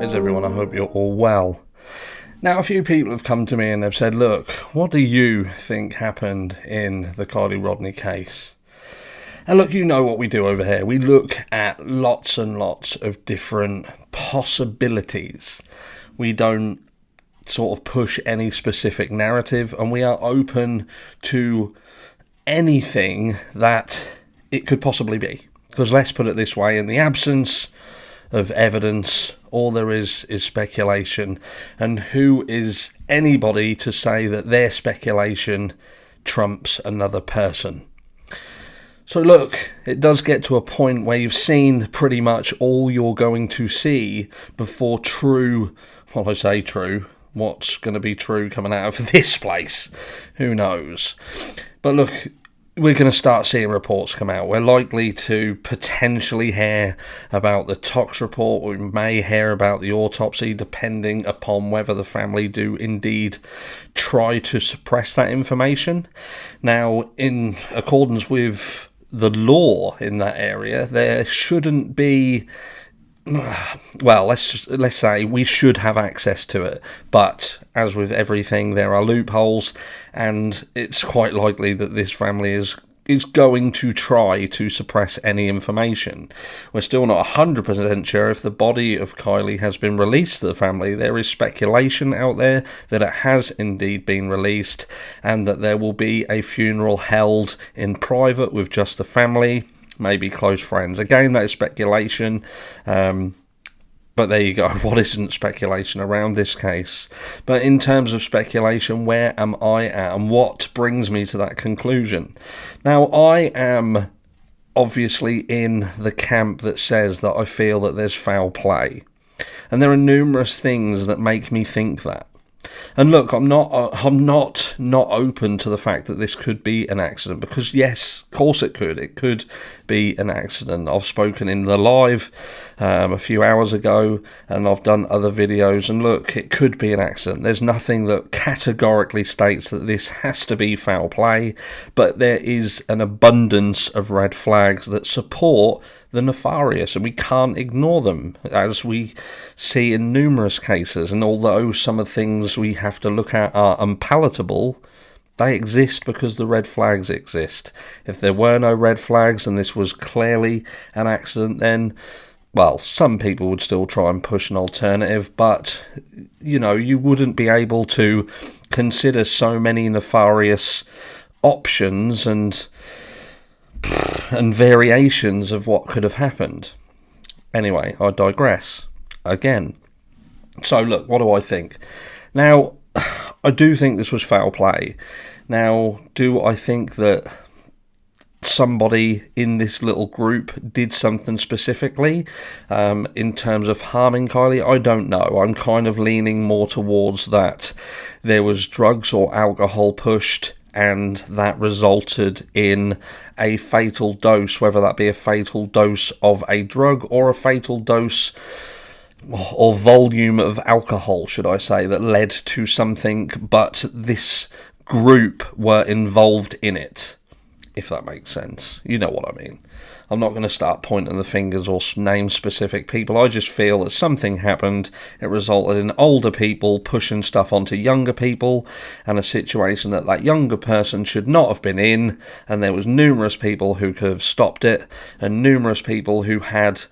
How's everyone? I hope you're all well. Now, a few people have come to me and they've said, look, what do you think happened in the Kiely Rodni case? And look, you know what we do over here. We look at lots and lots of different possibilities. We don't sort of push any specific narrative, and we are open to anything that it could possibly be. Because let's put it this way, in the absence of evidence, all there is speculation. And who is anybody to say that their speculation trumps another person? So look, it does get to a point where you've seen pretty much all you're going to see before true, well, I say true, what's going to be true coming out of this place? Who knows? But look, we're going to start seeing reports come out. We're likely to potentially hear about the tox report. We may hear about the autopsy, depending upon whether the family do indeed try to suppress that information. Now, in accordance with the law in that area, there shouldn't be... Well, let's say we should have access to it, but as with everything, there are loopholes, and it's quite likely that this family is going to try to suppress any information. We're still not 100% sure if the body of Kiely has been released to the family. There is speculation out there that it has indeed been released, and that there will be a funeral held in private with just the family, maybe close friends. Again, that is speculation, but there you go. What isn't speculation around this case? But in terms of speculation, where am I at, and what brings me to that conclusion? Now, I am obviously in the camp that says that I feel that there's foul play, and there are numerous things that make me think that. And look, I'm not open to the fact that this could be an accident, because yes, of course it could be an accident. I've spoken in the live a few hours ago, and I've done other videos, and look, it could be an accident. There's nothing that categorically states that this has to be foul play, but there is an abundance of red flags that support the nefarious, and we can't ignore them, as we see in numerous cases. And although some of the things we have to look at are unpalatable, they exist because the red flags exist. If there were no red flags and this was clearly an accident, then, well, some people would still try and push an alternative, but, you know, you wouldn't be able to consider so many nefarious options and variations of what could have happened. Anyway, I digress again. So look, what do I think? Now, I do think this was foul play. Now, do I think that somebody in this little group did something specifically in terms of harming Kiely? I don't know. I'm kind of leaning more towards that there was drugs or alcohol pushed, and that resulted in a fatal dose, whether that be a fatal dose of a drug or a fatal dose or volume of alcohol, should I say, that led to something, but this group were involved in it, if that makes sense. You know what I mean. I'm not going to start pointing the fingers or name specific people. I just feel that something happened. It resulted in older people pushing stuff onto younger people, and a situation that younger person should not have been in, and there was numerous people who could have stopped it, and numerous people who had,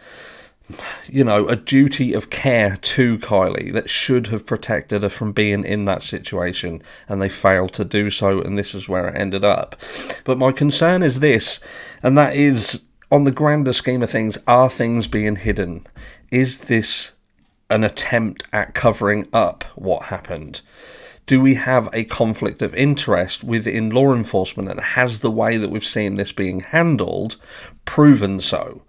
you know, a duty of care to Kiely that should have protected her from being in that situation, and they failed to do so, and this is where it ended up. But my concern is this, and that is, on the grander scheme of things, are things being hidden? Is this an attempt at covering up what happened? Do we have a conflict of interest within law enforcement, and has the way that we've seen this being handled proven so?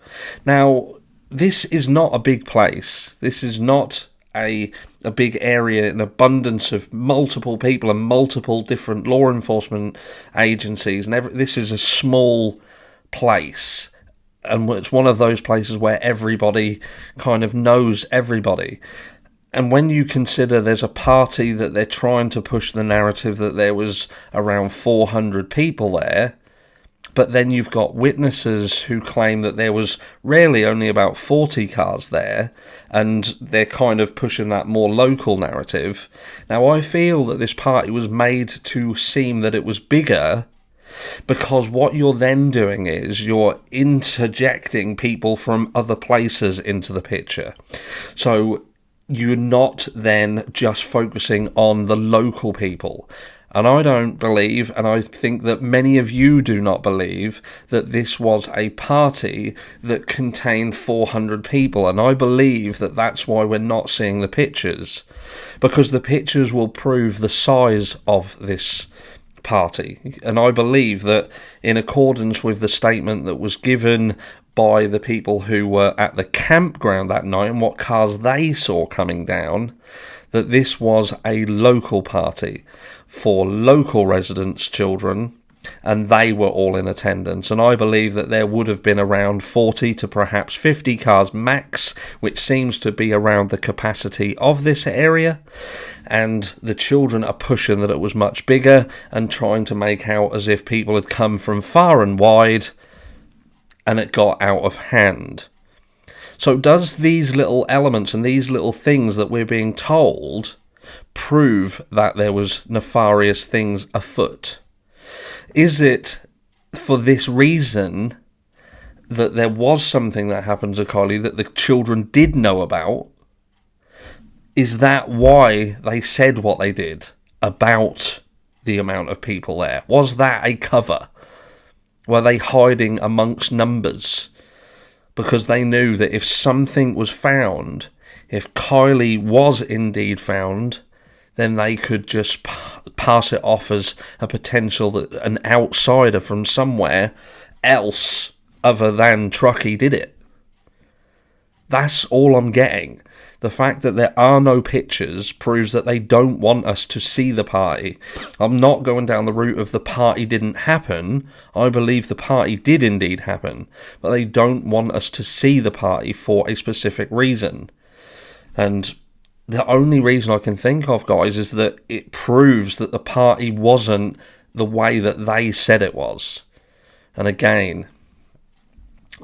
Now, this is not a big place. This is not a big area, an abundance of multiple people and multiple different law enforcement agencies. And this is a small place. And it's one of those places where everybody kind of knows everybody. And when you consider there's a party that they're trying to push the narrative that there was around 400 people there, But then you've got witnesses who claim that there was really only about 40 cars there, and they're kind of pushing that more local narrative. Now, I feel that this party was made to seem that it was bigger, because what you're then doing is you're interjecting people from other places into the picture. So you're not then just focusing on the local people. And I don't believe, and I think that many of you do not believe, that this was a party that contained 400 people. And I believe that that's why we're not seeing the pictures, because the pictures will prove the size of this party. And I believe that in accordance with the statement that was given by the people who were at the campground that night and what cars they saw coming down, that this was a local party for local residents' children, and they were all in attendance. And I believe that there would have been around 40 to perhaps 50 cars max, which seems to be around the capacity of this area. And the children are pushing that it was much bigger and trying to make out as if people had come from far and wide, and it got out of hand. So does these little elements and these little things that we're being told prove that there was nefarious things afoot? Is it for this reason that there was something that happened to Kiely that the children did know about? Is that why they said what they did about the amount of people there? Was that a cover? Were they hiding amongst numbers? Because they knew that if something was found, if Kiely was indeed found, then they could just pass it off as a potential that an outsider from somewhere else other than Truckee did it. That's all I'm getting. The fact that there are no pictures proves that they don't want us to see the party. I'm not going down the route of the party didn't happen. I believe the party did indeed happen, but they don't want us to see the party for a specific reason. And the only reason I can think of, guys, is that it proves that the party wasn't the way that they said it was. And again,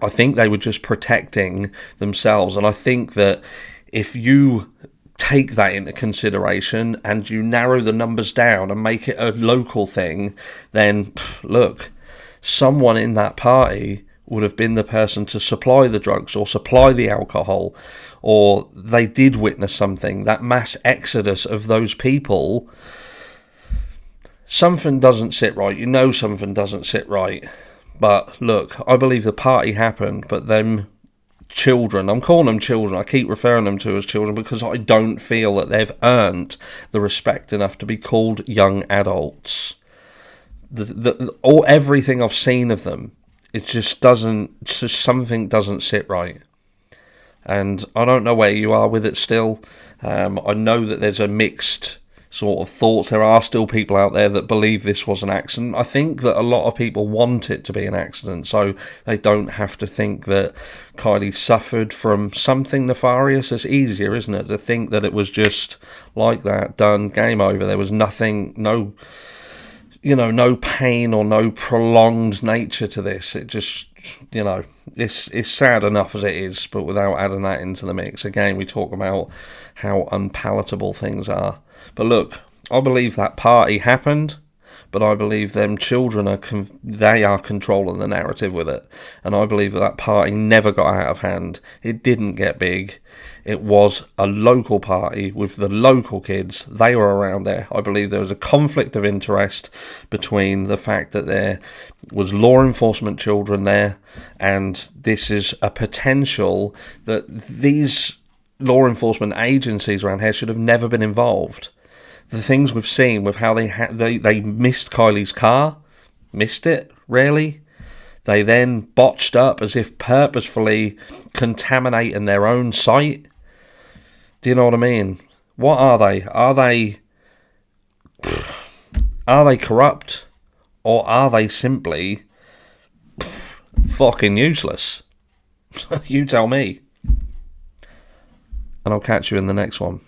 I think they were just protecting themselves. And I think that if you take that into consideration and you narrow the numbers down and make it a local thing, then look, someone in that party would have been the person to supply the drugs or supply the alcohol, or they did witness something, that mass exodus of those people. Something doesn't sit right. You know something doesn't sit right. But look, I believe the party happened, but them children, I'm calling them children, I keep referring them to as children because I don't feel that they've earned the respect enough to be called young adults. Everything I've seen of them, it just something doesn't sit right. And I don't know where you are with it still. I know that there's a mixed sort of thoughts. There are still people out there that believe this was an accident. I think that a lot of people want it to be an accident, so they don't have to think that Kiely suffered from something nefarious. It's easier, isn't it, to think that it was just like that, done, game over. There was nothing, no pain or no prolonged nature to this. It just, it's sad enough as it is, but without adding that into the mix. Again, we talk about how unpalatable things are. But look, I believe that party happened, but I believe them children they are controlling the narrative with it. And I believe that party never got out of hand. It didn't get big. It was a local party with the local kids. They were around there. I believe there was a conflict of interest between the fact that there was law enforcement children there, and this is a potential that these law enforcement agencies around here should have never been involved. The things we've seen with how they missed Kiely's car, missed it, really. They then botched up as if purposefully contaminating their own site. Do you know what I mean? What are they? Are they corrupt? Or are they simply fucking useless? You tell me. And I'll catch you in the next one.